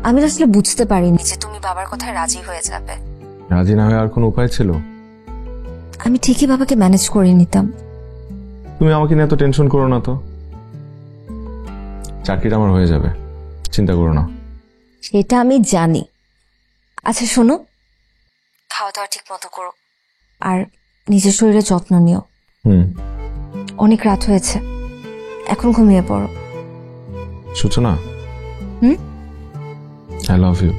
আমি আসলে বুঝতে পারিনি যে তুমি বাবার কথায় রাজি হয়ে যাবে। রাজি না হয়ে আর কোনো উপায় ছিল? আমি ঠিকই বাবাকে ম্যানেজ করে নিতাম। তুমি আমাকে নিয়ে এত টেনশন করো না তো, চাকরিটা আমার হয়ে যাবে, চিন্তা করো না। সেটা আমি জানি। আচ্ছা শোনো, খাওয়া দাওয়া ঠিক মতো করো আর নিজের শরীরে যত্ন নিও। অনেক রাত হয়েছে, এখন ঘুমিয়ে পড়ো। সূচনা, I love you.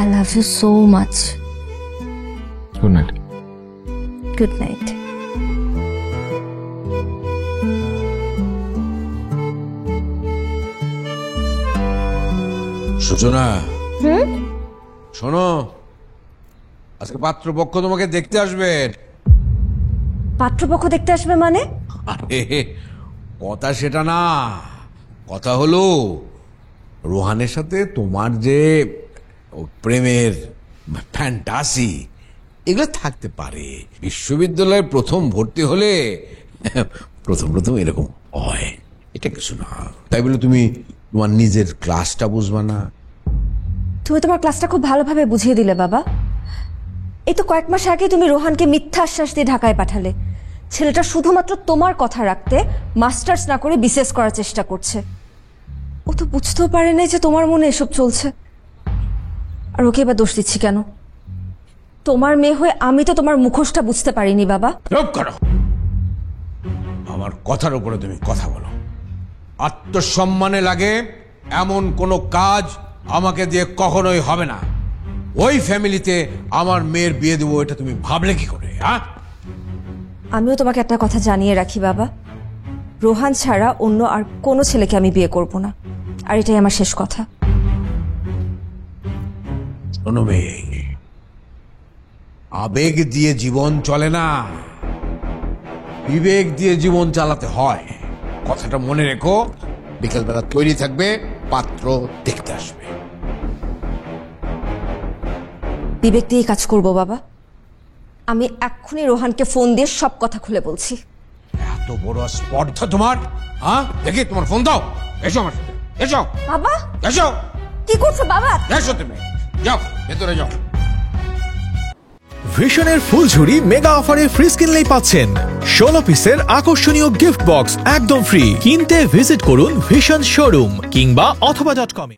I love you so much. Good night. Good night. সূচনা, শোনো, আজকে পাত্রপক্ষ তোমাকে দেখতে আসবেন। পাত্রপক্ষ দেখতে আসবে মানে? আরে কথা সেটা না, কথা হলো রোহানের সাথে তোমার যে প্রেমের ফ্যান্টাসি এগুলো থাকতে পারে। বিশ্ববিদ্যালয়ে প্রথম ভর্তি হলে প্রথম এরকম হয়, এটা কিছু না। তাই বলে তুমি তোমার নিজের ক্লাসটা বুঝবা না? তুমি তোমার ক্লাসটা খুব ভালোভাবে বুঝিয়ে দিলে বাবা। এই তো কয়েক মাস আগে তুমি রোহানকে মিথ্যা আশ্বাস দিয়ে ঢাকায় পাঠালে। ছেলেটা শুধুমাত্র তোমার কথা রাখতে মাস্টার্স না করে বিসিএস করার চেষ্টা করছে। ও তো বুঝতেও পারে না যে তোমার মনে এসব চলছে। আর ওকে এবার দোষ দিচ্ছি কেন? তোমার মেয়ে হয়ে আমি তো তোমার মুখোশটা বুঝতে পারিনি বাবা। চুপ করো, আমার কথার উপরে তুমি কথা বলো। আত্মসম্মানে লাগে এমন কোনো কাজ আমাকে দিয়ে কখনোই হবে না। ওই ফ্যামিলিতে আমার মেয়ের বিয়ে দেবো, এটা তুমি ভাবলে কি করে? আমিও তোমাকে একটা কথা জানিয়ে রাখি বাবা, রোহান ছাড়া অন্য আর কোনো ছেলেকে আমি বিয়ে করব না, আর এটাই আমার শেষ কথা। শোনো মেয়ে, আবেগ দিয়ে জীবন চলে না, বিবেক দিয়ে জীবন চালাতে হয়। কথাটা মনে রেখো। বিকেলবেলা তৈরি থাকবে, পাত্র দেখতে আসবে। বিবেক দিয়ে কাজ করব বাবা। আমি এক্ষুনি রোহানকে ফোন দিয়ে সব কথা খুলে বলছি। এত বড় স্পর্ধা তোমার? দেখি তোমার ফোন দাও। এসো আমার সাথে, এসো বাবা। এসো। কি করছো বাবা? এসো তুমি, যাও ভেতরে যাও। ভিশনের ফুলঝুরি মেগা অফারে ফ্রিজ কিনলেই পাচ্ছেন 16 পিসের আকর্ষণীয় গিফট বক্স একদম ফ্রি। কিনতে ভিজিট করুন ভিশন শোরুম কিংবা অথবা.com এ।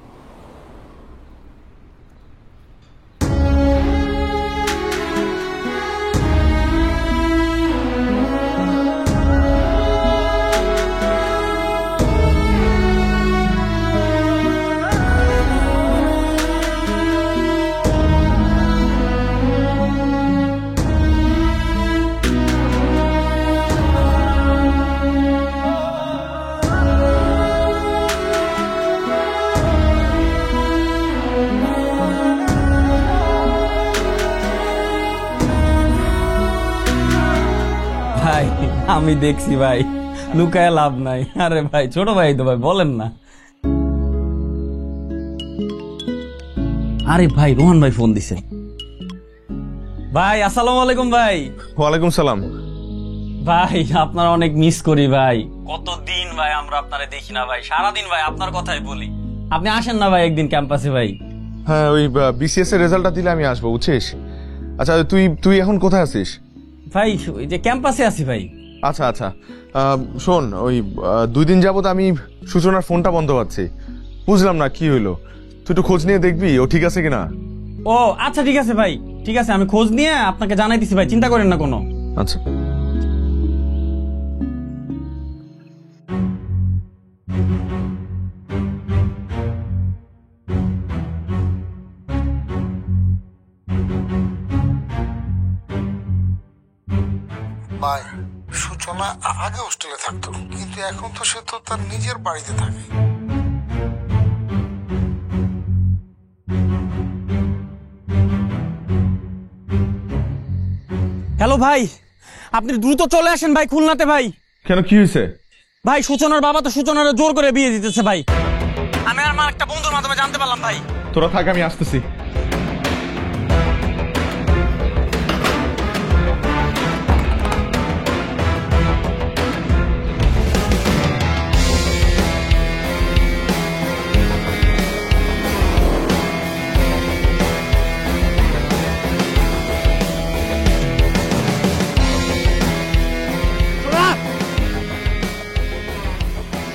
ভাই আমি দেখছি ভাই, লুকায় লাভ নাই। আরে ভাই ছোট ভাই তো ভাই, বলেন না। আরে ভাই রোহান ভাই ফোন দিছে। ভাই আসসালামু আলাইকুম ভাই। ওয়ালাইকুম সালাম। ভাই আপনার অনেক মিস করি ভাই, কতদিন ভাই আমরা আপনারে দেখি না ভাই, সারাদিন ভাই আপনার কথাই বলি। আপনি আসেন না ভাই একদিন ক্যাম্পাসে ভাই। হ্যাঁ, ওই বিসিএস এর রেজাল্টটা দিলে আমি আসবো, বুঝছিস? আচ্ছা তুই এখন কোথায় আছিস? ভাই ওই যে ক্যাম্পাসে আছি ভাই। আচ্ছা আচ্ছা, শোন, ওই 2 দিন যাবত আমি সূচনার ফোনটা বন্ধ পাচ্ছি, বুঝলাম না কি হইলো। তুই একটু খোঁজ নিয়ে দেখবি ও ঠিক আছে কিনা। ও আচ্ছা ঠিক আছে ভাই, ঠিক আছে, আমি খোঁজ নিয়ে আপনাকে জানাই দিছি ভাই, চিন্তা করেন না কোনো। আচ্ছা। ভাই, সূচনা আগে হোস্টেলে থাকতো, কিন্তু এখন তো সে তো তার নিজের বাড়িতে থাকে। হ্যালো ভাই, আপনি দ্রুত চলে আসেন ভাই খুলনাতে ভাই। কেন, কি হয়েছে? ভাই সূচনার বাবা তো সূচনার জোর করে বিয়ে দিতেছে ভাই, আমি আর আমার একটা বন্ধুর মাধ্যমে জানতে পারলাম ভাই। তোরা থাক, আমি আসতেছি।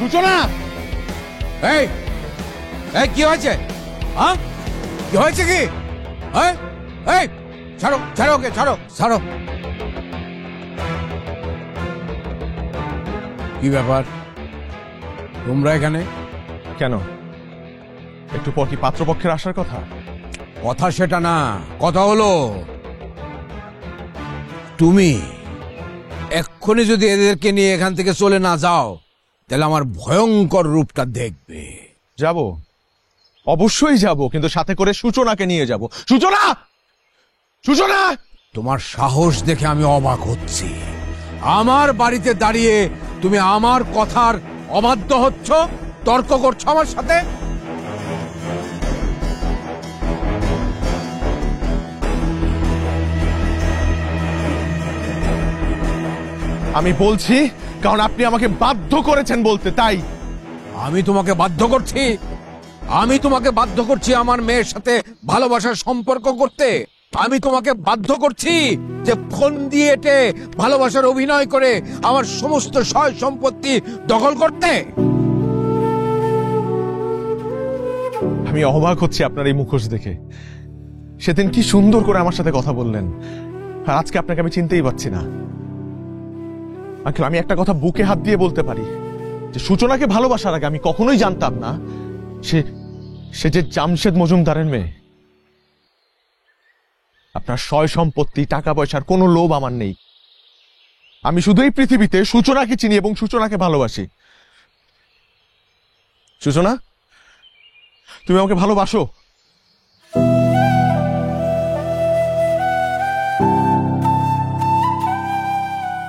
সূচনা, এই এই কি হয়েছে? হ্যাঁ কি হয়েছে কি? এই ছাড়ো ছাড়ো ওকে, ছাড়ো ছাড়ো। কি ব্যাপার তোমরা এখানে? কেন, একটু পর কি পাত্রপক্ষের আসার কথা? কথা সেটা না, কথা হলো তুমি এক্ষুনি যদি এদেরকে নিয়ে এখান থেকে চলে না যাও, তাহলে আমার ভয়ঙ্কর রূপটা দেখবে। যাব, অবশ্যই যাব, কিন্তু সাথে করে সূচনাকে নিয়ে যাব। সূচনা, সূচনা! তোমার সাহস দেখে আমি অবাক হচ্ছি। আমার বাড়িতে দাঁড়িয়ে তুমি আমার কথার অবাধ্য হচ্ছ, তর্ক করছো আমার সাথে। আমি বলছি কারণ আপনি আমাকে বাধ্য করেছেন বলতে, তাই। আমি তোমাকে বাধ্য করছি? আমি তোমাকে বাধ্য করছি আমার মেয়ের সাথে ভালোবাসার সম্পর্ক করতে? আমি তোমাকে বাধ্য করছি যে ফোন দিয়ে এটে ভালোবাসার অভিনয় করে আমার সমস্ত সয় সম্পত্তি দখল করতে? আমি অবাক হচ্ছি আপনার এই মুখোশ দেখে। সেদিন কি সুন্দর করে আমার সাথে কথা বললেন, আর আজকে আপনাকে আমি চিনতেই পারছি না। আঙ্কেল, আমি একটা কথা বুকে হাত দিয়ে বলতে পারি যে সূচনাকে ভালোবাসার আগে আমি কখনোই জানতাম না সে যে জামশেদ মজুমদারের মেয়ে। আপনার সয় সম্পত্তি, টাকা পয়সার কোনো লোভ আমার নেই। আমি শুধু এই পৃথিবীতে সূচনাকে চিনি এবং সূচনাকে ভালোবাসি। সূচনা, তুমি আমাকে ভালোবাসো?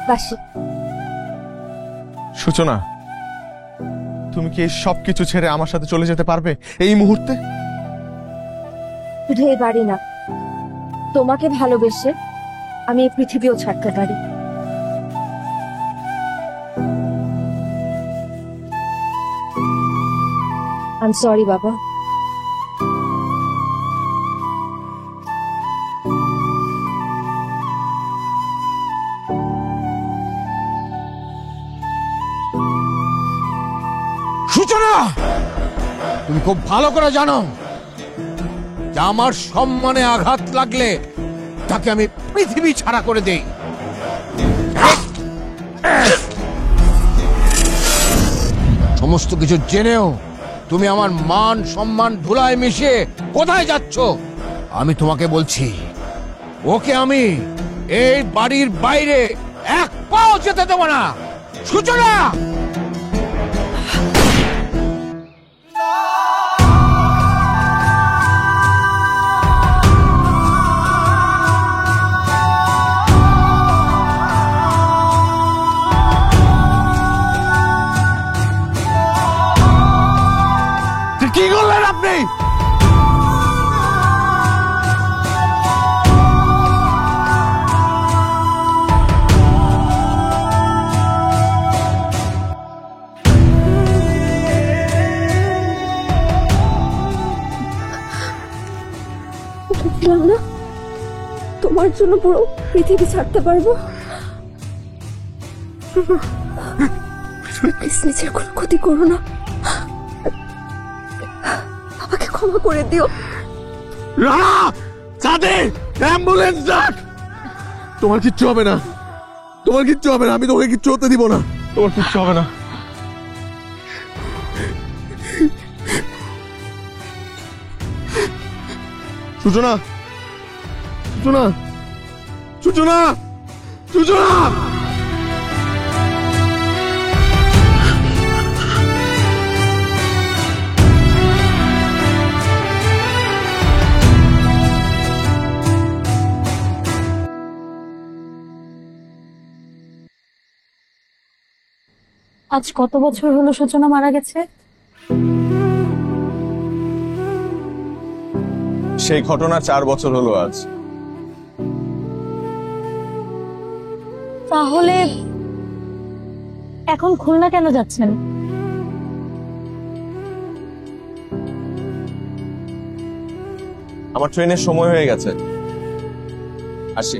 বাসি। সূচনা, তুমি কি এই সবকিছু ছেড়ে আমার সাথে চলে যেতে পারবে এই মুহূর্তে? শুধু এই বাড়ি না, তোমাকে ভালোবেসে আমি এই পৃথিবীও ছাড়তে পারি। আই এম সরি বাবা। তুমি খুব ভালো করে জানো যে আমার সম্মানে আঘাত লাগলে তাকে আমি পৃথিবী ছাড়া করে দেই। সমস্ত কিছু জেনেও তুমি আমার মান সম্মান ধুলায় মিশিয়ে কোথায় যাচ্ছ? আমি তোমাকে বলছি, ওকে আমি এই বাড়ির বাইরে এক পাও যেতে দেবো না। সূচনা! কি করলেন আপনি? না, তোমার জন্য পুরো পৃথিবী ছাড়তে পারবো। প্লিজ নিজের কোনো ক্ষতি করো না, আমাকে ক্ষমা করে দিও। রানা, সাদে, অ্যাম্বুলেন্স ডাক। তোমার কিচ্ছু হবে না, তোমার কিচ্ছু হবে না, আমি তোমাকে কিচ্ছু হতে দিব না, তোমার কিচ্ছু হবে না। সূচনা, সূচনা, সূচনা, সূচনা! আজ কত বছর হলো সূচনা মারা গেছে? সেই ঘটনা 4 বছর হলো আজ। তাহলে এখন খুলনা কেন যাচ্ছেন? আমার ট্রেনের সময় হয়ে গেছে, আসি।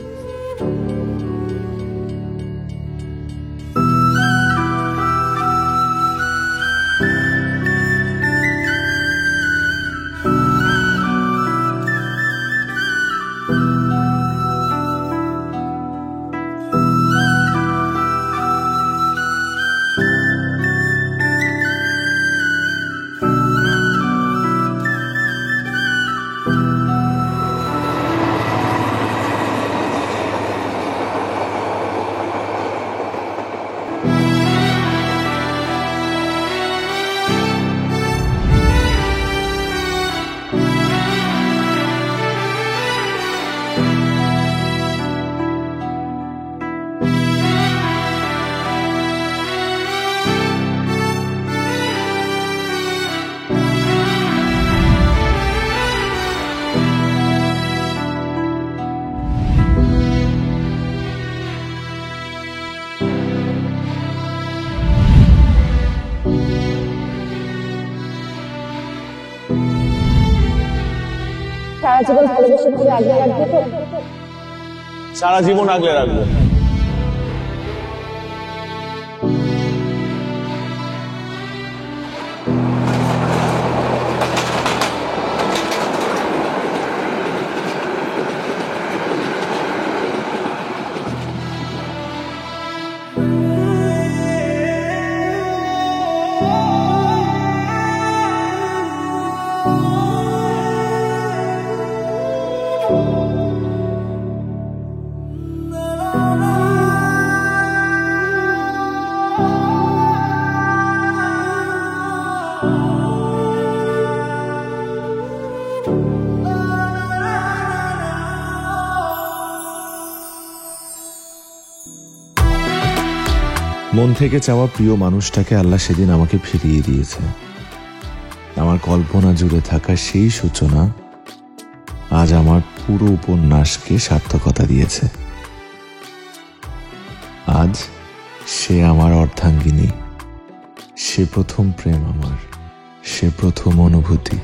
সারা জীবন ভালোবেসে তুমি আগলে রাখবে তো? সারা জীবন আগলে রাখবো। মন থেকে চাওয়া প্রিয় মানুষটাকে আল্লাহ সেদিন আমাকে ফিরিয়ে দিয়েছে। আমার কল্পনা জুড়ে থাকা সেই সূচনা আজ আমার পুরো উপন্যাসকে সার্থকতা দিয়েছে। আজ সে আমার অর্ধাঙ্গিনী, সে প্রথম প্রেম আমার, সে প্রথম অনুভূতি।